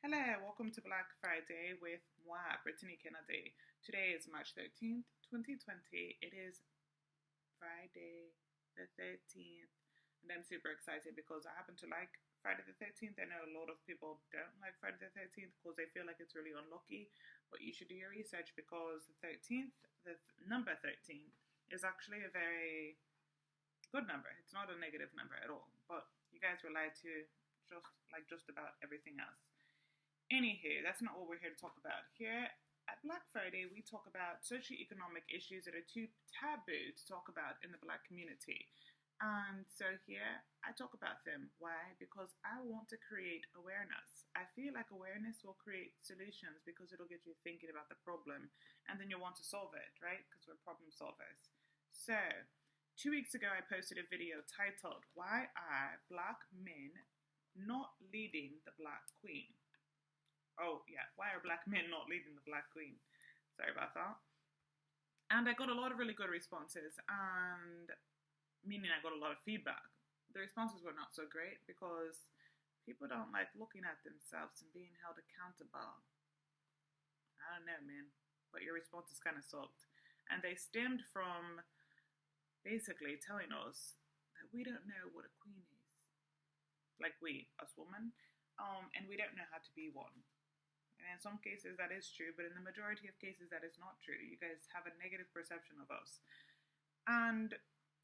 Hello, welcome to Black Friday with moi, Brittany Kennedy. Today is March 13th, 2020. It is Friday the 13th, and I'm super excited because I happen to like Friday the 13th. I know a lot of people don't like Friday the 13th because they feel like it's really unlucky, but you should do your research because the 13th, number 13, is actually a very good number. It's not a negative number at all, but you guys were lied to just about everything else. Anywho, that's not what we're here to talk about. Here at Black Friday, we talk about socioeconomic issues that are too taboo to talk about in the Black community. And so here I talk about them. Why? Because I want to create awareness. I feel like awareness will create solutions because it'll get you thinking about the problem and then you'll want to solve it, right? Because we're problem solvers. So, 2 weeks ago, I posted a video titled, Why Are Black Men Not Leading the Black Queen? Oh, yeah. Why are black men not leading the Black Queen? Sorry about that. And I got a lot of really good responses, and meaning I got a lot of feedback. The responses were not so great because people don't like looking at themselves and being held accountable. I don't know, man. But your responses kind of sucked. And they stemmed from basically telling us that we don't know what a queen is. Like we, us women, and we don't know how to be one. And in some cases that is true, but in the majority of cases that is not true. You guys have a negative perception of us. And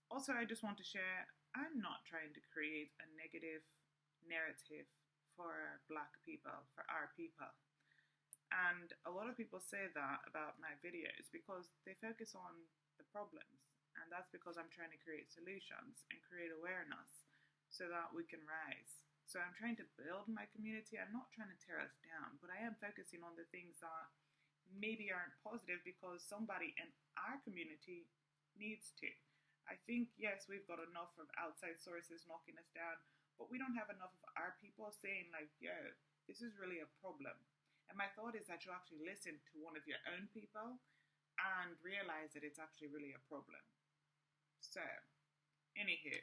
also I just want to share, I'm not trying to create a negative narrative for Black people, for our people. And a lot of people say that about my videos because they focus on the problems. And that's because I'm trying to create solutions and create awareness so that we can rise. So I'm trying to build my community. I'm not trying to tear us down, but I am focusing on the things that maybe aren't positive because somebody in our community needs to. I think, yes, we've got enough of outside sources knocking us down, but we don't have enough of our people saying like, yo, this is really a problem. And my thought is that you actually listen to one of your own people and realize that it's actually really a problem. So, anywho,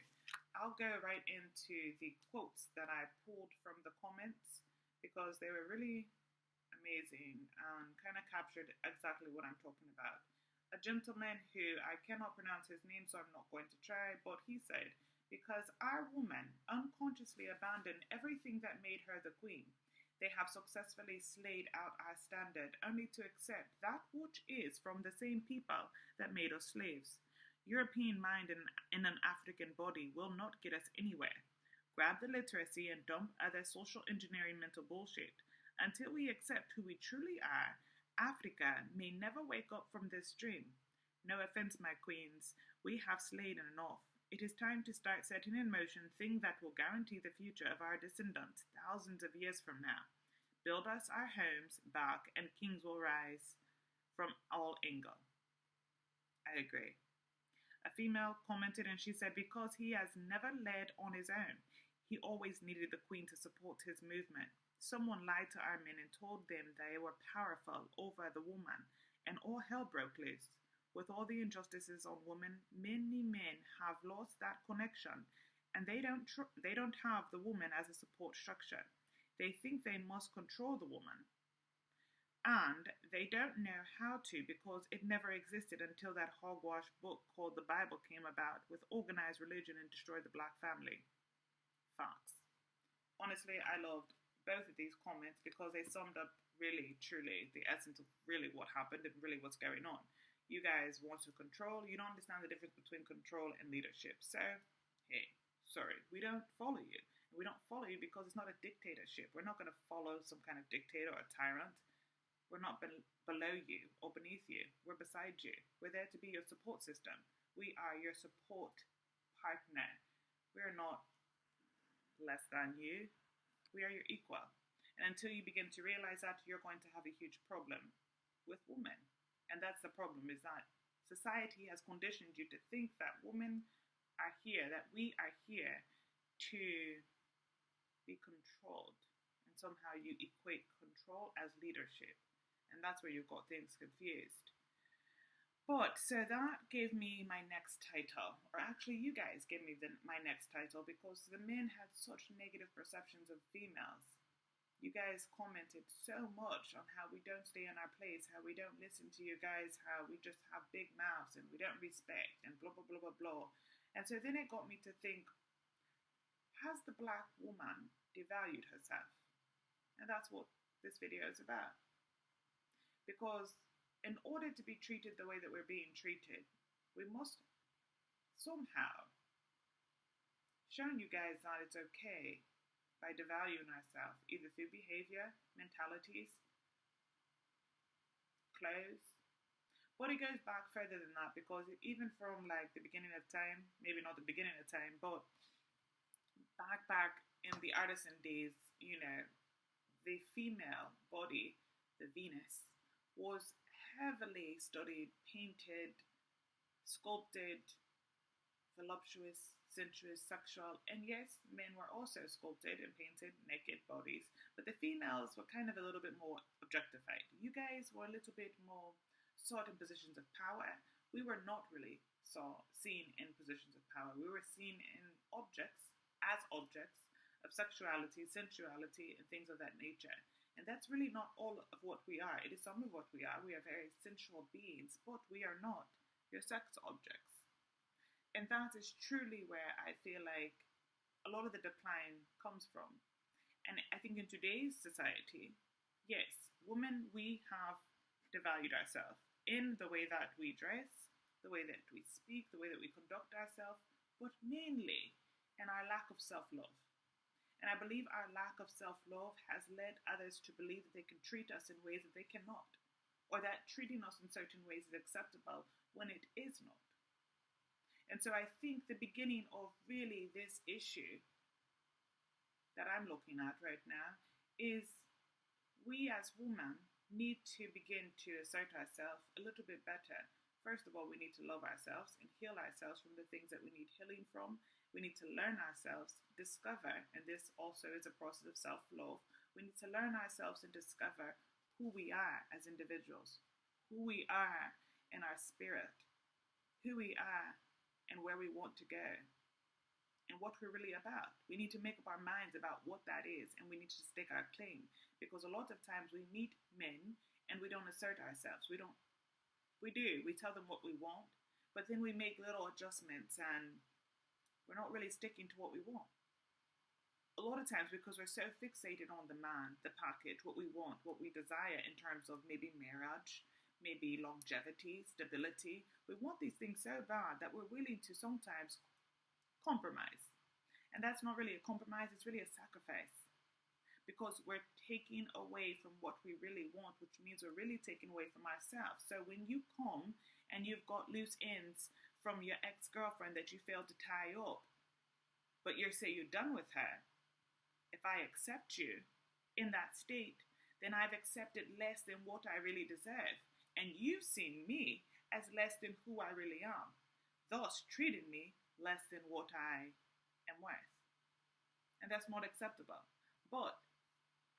I'll go right into the quotes that I pulled from the comments because they were really amazing and kind of captured exactly what I'm talking about. A gentleman who I cannot pronounce his name, so I'm not going to try, but he said, because our woman unconsciously abandoned everything that made her the queen, they have successfully slayed out our standard only to accept that which is from the same people that made us slaves. European mind in an African body will not get us anywhere. Grab the literacy and dump other social engineering mental bullshit. Until we accept who we truly are, Africa may never wake up from this dream. No offense, my queens, we have slayed enough. It is time to start setting in motion things that will guarantee the future of our descendants thousands of years from now. Build us our homes back and kings will rise from all angle. I agree. A female commented and she said, because he has never led on his own, he always needed the queen to support his movement. Someone lied to our men and told them they were powerful over the woman, and all hell broke loose. With all the injustices on women, many men have lost that connection, and they don't have the woman as a support structure. They think they must control the woman. And they don't know how to because it never existed until that hogwash book called the Bible came about with organized religion and destroyed the Black family. Facts. Honestly, I loved both of these comments because they summed up really, truly the essence of really what happened and really what's going on. You guys want to control. You don't understand the difference between control and leadership. So, hey, sorry, we don't follow you. And we don't follow you because it's not a dictatorship. We're not going to follow some kind of dictator or tyrant. We're not below you or beneath you. We're beside you. We're there to be your support system. We are your support partner. We're not less than you. We are your equal. And until you begin to realize that, you're going to have a huge problem with women. And that's the problem, is that society has conditioned you to think that women are here, that we are here to be controlled. And somehow you equate control as leadership. And that's where you've got things confused. But, so that gave me my next title. Or actually, you guys gave me my next title because the men had such negative perceptions of females. You guys commented so much on how we don't stay in our place, how we don't listen to you guys, how we just have big mouths and we don't respect and blah, blah, blah, blah, blah. And so then it got me to think, has the black woman devalued herself? And that's what this video is about. Because in order to be treated the way that we're being treated, we must somehow show you guys that it's okay by devaluing ourselves, either through behavior, mentalities, clothes. But it goes back further than that, because even from like the beginning of time, maybe not the beginning of time, but back in the artisan days, you know, the female body, the Venus, was heavily studied, painted, sculpted, voluptuous, sensuous, sexual, and yes, men were also sculpted and painted naked bodies, but the females were kind of a little bit more objectified. You guys were a little bit more sought in positions of power. We were not really seen in positions of power. We were seen in objects, as objects of sexuality, sensuality, and things of that nature. And that's really not all of what we are. It is some of what we are. We are very sensual beings, but we are not. We're sex objects. And that is truly where I feel like a lot of the decline comes from. And I think in today's society, yes, women, we have devalued ourselves in the way that we dress, the way that we speak, the way that we conduct ourselves, but mainly in our lack of self-love. And I believe our lack of self-love has led others to believe that they can treat us in ways that they cannot, or that treating us in certain ways is acceptable when it is not. And so I think the beginning of really this issue that I'm looking at right now is we as women need to begin to assert ourselves a little bit better. First of all, we need to love ourselves and heal ourselves from the things that we need healing from. We need to learn ourselves, discover, and this also is a process of self-love. We need to learn ourselves and discover who we are as individuals, who we are in our spirit, who we are and where we want to go, and what we're really about. We need to make up our minds about what that is, and we need to stake our claim, because a lot of times we meet men and we don't assert ourselves. We tell them what we want, but then we make little adjustments and we're not really sticking to what we want. A lot of times because we're so fixated on the man, the package, what we want, what we desire in terms of maybe marriage, maybe longevity, stability. We want these things so bad that we're willing to sometimes compromise. And that's not really a compromise, it's really a sacrifice. Because we're taking away from what we really want, which means we're really taking away from ourselves. So when you come and you've got loose ends from your ex-girlfriend that you failed to tie up, but you say you're done with her, if I accept you in that state, then I've accepted less than what I really deserve. And you've seen me as less than who I really am, thus treating me less than what I am worth. And that's not acceptable. But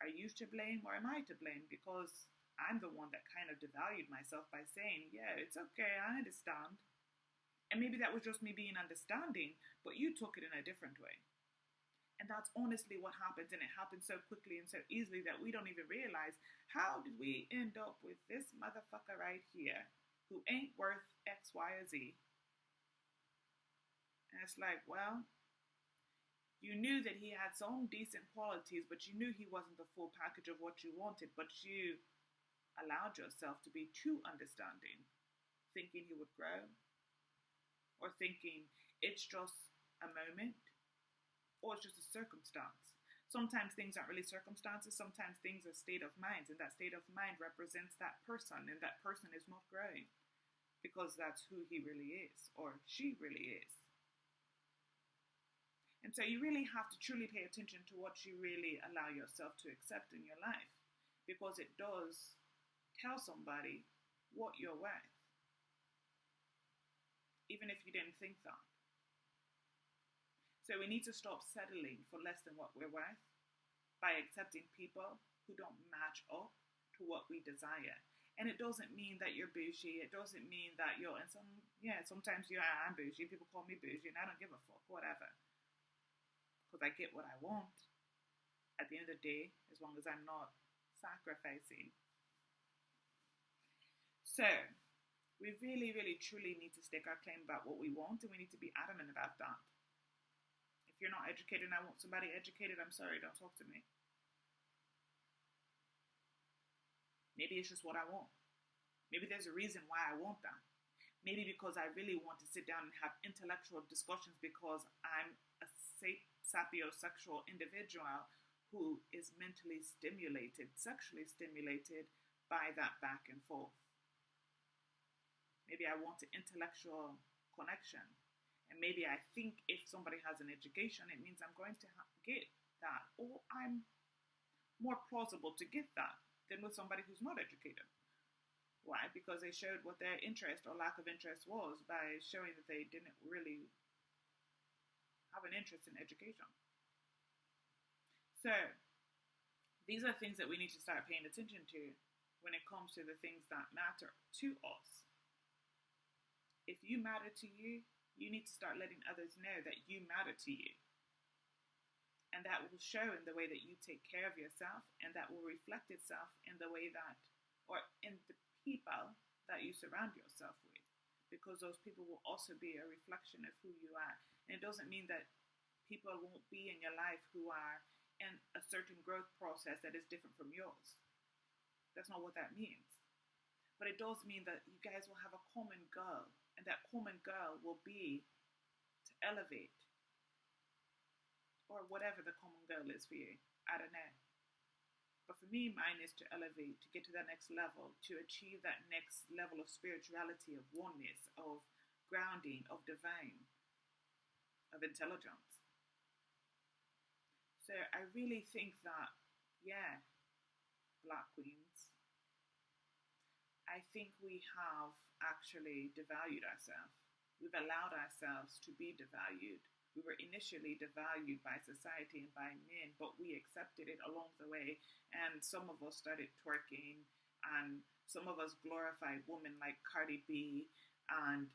are you to blame or am I to blame? Because I'm the one that kind of devalued myself by saying, yeah, it's okay, I understand. And maybe that was just me being understanding, but you took it in a different way. And that's honestly what happens, and it happens so quickly and so easily that we don't even realize, how did we end up with this motherfucker right here who ain't worth X, Y, or Z? And it's like, well, you knew that he had some decent qualities, but you knew he wasn't the full package of what you wanted, but you allowed yourself to be too understanding, thinking he would grow, or thinking it's just a moment, or it's just a circumstance. Sometimes things aren't really circumstances, sometimes things are state of minds, and that state of mind represents that person, and that person is not growing, because that's who he really is, or she really is. And so you really have to truly pay attention to what you really allow yourself to accept in your life, because it does tell somebody what you're worth, even if you didn't think that. So we need to stop settling for less than what we're worth by accepting people who don't match up to what we desire. And it doesn't mean that you're bougie. It doesn't mean that you're, and sometimes I'm bougie. People call me bougie and I don't give a fuck, whatever. Because I get what I want. at the end of the day, as long as I'm not sacrificing. So, we really, really, truly need to stake our claim about what we want, and we need to be adamant about that. If you're not educated and I want somebody educated, I'm sorry, don't talk to me. Maybe it's just what I want. Maybe there's a reason why I want that. Maybe because I really want to sit down and have intellectual discussions because I'm a sapiosexual individual who is mentally stimulated, sexually stimulated by that back and forth. Maybe I want an intellectual connection. And maybe I think if somebody has an education, it means I'm going to get that. Or I'm more plausible to get that than with somebody who's not educated. Why? Because they showed what their interest or lack of interest was by showing that they didn't really have an interest in education. So, these are things that we need to start paying attention to when it comes to the things that matter to us. If you matter to you, you need to start letting others know that you matter to you. And that will show in the way that you take care of yourself, and that will reflect itself in the way that, or in the people that you surround yourself with, because those people will also be a reflection of who you are. And it doesn't mean that people won't be in your life who are in a certain growth process that is different from yours. That's not what that means. But it does mean that you guys will have a common goal, and that common goal will be to elevate, or whatever the common goal is for you. I don't know. But for me, mine is to elevate, to get to that next level, to achieve that next level of spirituality, of oneness, of grounding, of divine, of intelligence. So I really think that, yeah, Black Queens, I think we have actually devalued ourselves. We've allowed ourselves to be devalued. We were initially devalued by society and by men, but we accepted it along the way. And some of us started twerking, and some of us glorified women like Cardi B and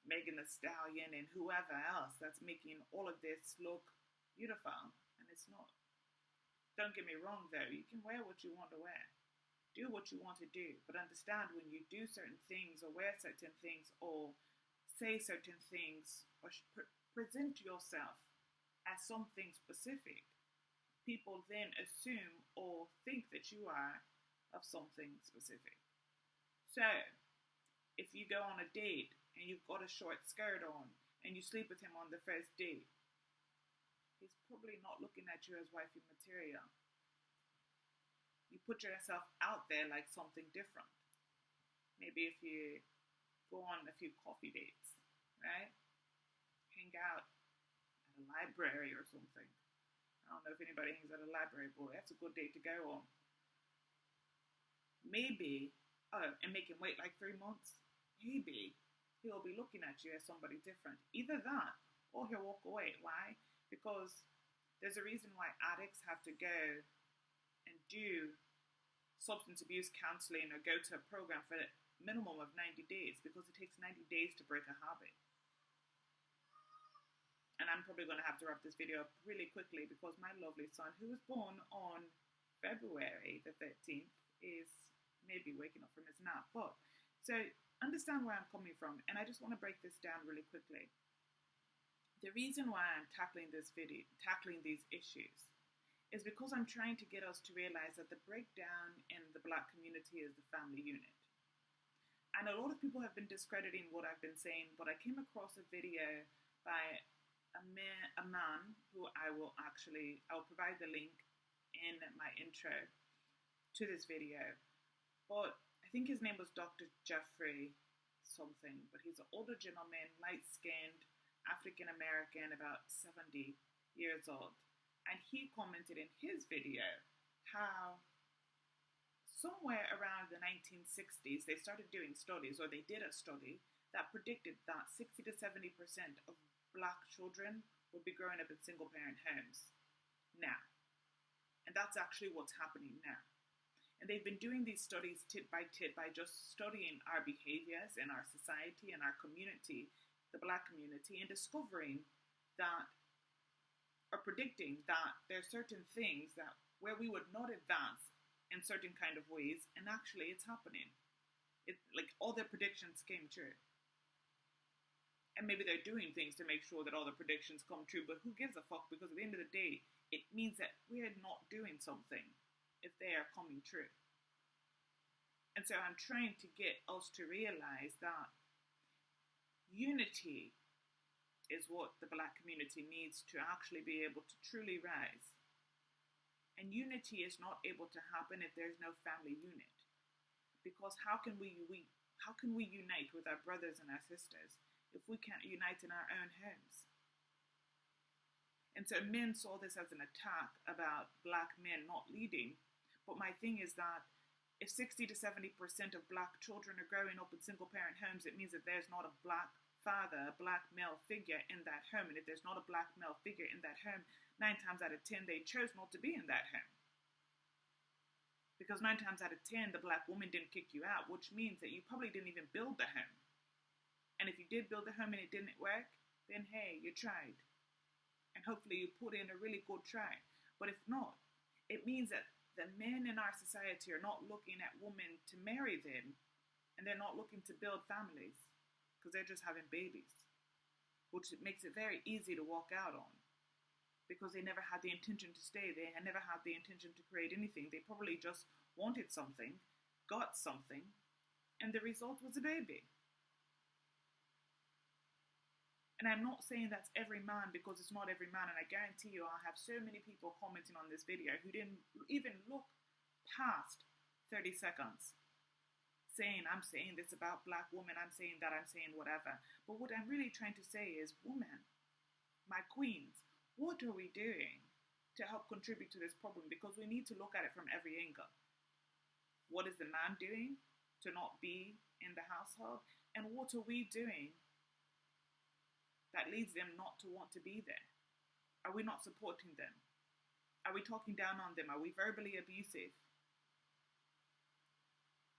Megan Thee Stallion and whoever else that's making all of this look beautiful. And it's not. Don't get me wrong though, you can wear what you want to wear. Do what you want to do, but understand when you do certain things or wear certain things or say certain things or present yourself as something specific, people then assume or think that you are of something specific. So, if you go on a date and you've got a short skirt on and you sleep with him on the first date, he's probably not looking at you as wifey material. You put yourself out there like something different. Maybe if you go on a few coffee dates, right? Hang out at a library or something. I don't know if anybody hangs at a library, but that's a good date to go on. Maybe, and make him wait like 3 months, maybe he'll be looking at you as somebody different. Either that, or he'll walk away. Why? Because there's a reason why addicts have to go and do substance abuse counseling or go to a program for a minimum of 90 days, because it takes 90 days to break a habit. And I'm probably going to have to wrap this video up really quickly because my lovely son, who was born on February the 13th, is maybe waking up from his nap. But, so understand where I'm coming from, and I just want to break this down really quickly. The reason why I'm tackling this video, tackling these issues, is because I'm trying to get us to realize that the breakdown in the Black community is the family unit. And a lot of people have been discrediting what I've been saying, but I came across a video by a man who I'll provide the link in my intro to this video. But I think his name was Dr. Jeffrey something, but he's an older gentleman, light-skinned, African-American, about 70 years old. And he commented in his video how somewhere around the 1960s, they started doing studies, or they did a study that predicted that 60 to 70% of Black children would be growing up in single-parent homes now. And that's actually what's happening now. And they've been doing these studies tit by just studying our behaviors in our society and our community, the Black community, and discovering that, or predicting that there are certain things that where we would not advance in certain kind of ways, and actually it's happening. It like all their predictions came true. And maybe they're doing things to make sure that all the predictions come true, but who gives a fuck? Because at the end of the day, it means that we're not doing something if they are coming true. And so I'm trying to get us to realize that unity is what the Black community needs to actually be able to truly rise. And unity is not able to happen if there's no family unit. Because how can we unite with our brothers and our sisters if we can't unite in our own homes? And so men saw this as an attack about Black men not leading. But my thing is that if 60 to 70% of Black children are growing up in single parent homes, it means that there's not a Black father, a Black male figure in that home. And if there's not a Black male figure in that home, 9 times out of 10, they chose not to be in that home. Because 9 times out of 10, the Black woman didn't kick you out, which means that you probably didn't even build the home. And if you did build a home and it didn't work, then hey, you tried. And hopefully you put in a really good try. But if not, it means that the men in our society are not looking at women to marry them, and they're not looking to build families, because they're just having babies, which makes it very easy to walk out on, because they never had the intention to stay there and never had the intention to create anything. They probably just wanted something, got something, and the result was a baby. And I'm not saying that's every man, because it's not every man, and I guarantee you I'll have so many people commenting on this video who didn't even look past 30 seconds saying, I'm saying this about Black women, I'm saying that, I'm saying whatever. But what I'm really trying to say is, women, my queens, what are we doing to help contribute to this problem? Because we need to look at it from every angle. What is the man doing to not be in the household? And what are we doing that leads them not to want to be there? Are we not supporting them? Are we talking down on them? Are we verbally abusive?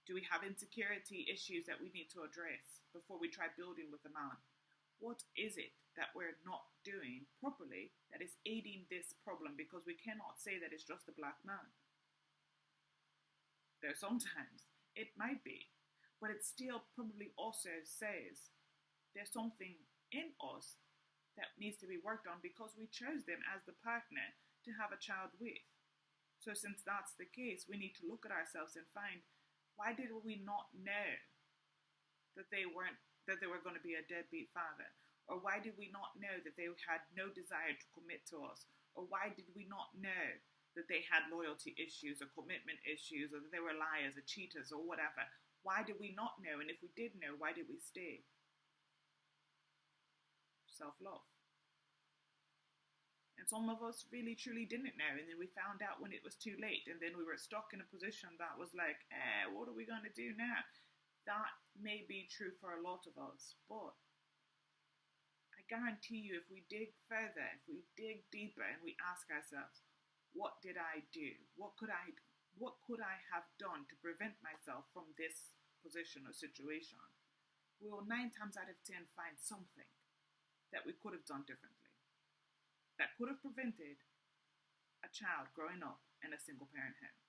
Do we have insecurity issues that we need to address before we try building with a man? What is it that we're not doing properly that is aiding this problem? Because we cannot say that it's just the Black man. There sometimes it might be, but it still probably also says there's something in us that needs to be worked on, because we chose them as the partner to have a child with. So since that's the case, we need to look at ourselves and find, why did we not know that they were going to be a deadbeat father? Or why did we not know that they had no desire to commit to us? Or why did we not know that they had loyalty issues or commitment issues, or that they were liars or cheaters or whatever? Why did we not know? And if we did know, why did we stay? Self-love. And some of us really truly didn't know, and then we found out when it was too late, and then we were stuck in a position that was like, what are we going to do now? That may be true for a lot of us, but I guarantee you, if we dig further, if we dig deeper and we ask ourselves, what did I do? What could I have done to prevent myself from this position or situation? We will 9 times out of 10 find something that we could have done differently, that could have prevented a child growing up in a single parent home.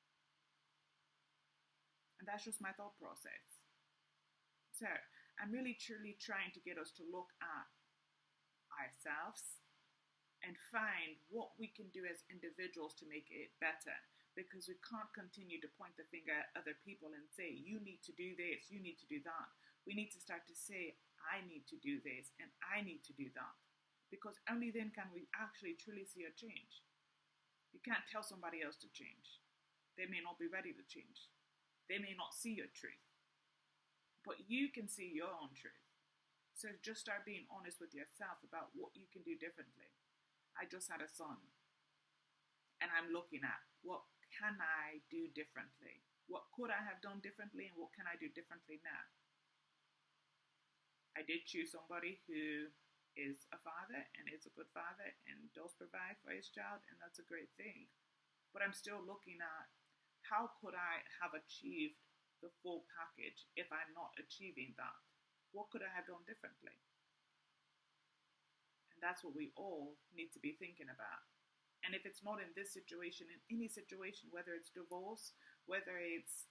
And that's just my thought process. So I'm really truly trying to get us to look at ourselves and find what we can do as individuals to make it better, because we can't continue to point the finger at other people and say, you need to do this, you need to do that. We need to start to say, I need to do this and I need to do that, because only then can we actually truly see a change. You can't tell somebody else to change. They may not be ready to change. They may not see your truth, but you can see your own truth. So just start being honest with yourself about what you can do differently. I just had a son, and I'm looking at, what can I do differently? What could I have done differently, and what can I do differently now? I did choose somebody who is a father and is a good father and does provide for his child, and that's a great thing. But I'm still looking at, how could I have achieved the full package if I'm not achieving that? What could I have done differently? And that's what we all need to be thinking about. And if it's not in this situation, in any situation, whether it's divorce, whether it's,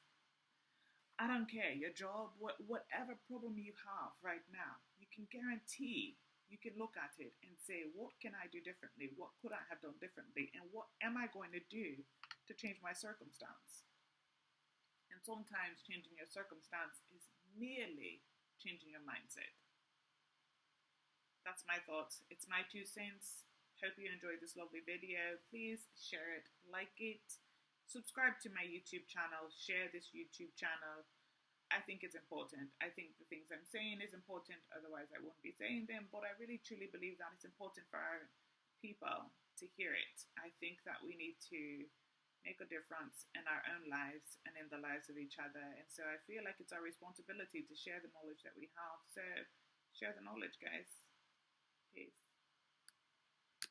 I don't care, your job, whatever problem you have right now, you can guarantee you can look at it and say, what can I do differently? What could I have done differently? And what am I going to do to change my circumstance? And sometimes changing your circumstance is merely changing your mindset. That's my thoughts. It's my 2 cents. Hope you enjoyed this lovely video. Please share it, like it, subscribe to my YouTube channel, share this YouTube channel. I think it's important. I think the things I'm saying is important, otherwise I wouldn't be saying them, but I really truly believe that it's important for our people to hear it. I think that we need to make a difference in our own lives and in the lives of each other. And so I feel like it's our responsibility to share the knowledge that we have. So share the knowledge, guys. Peace.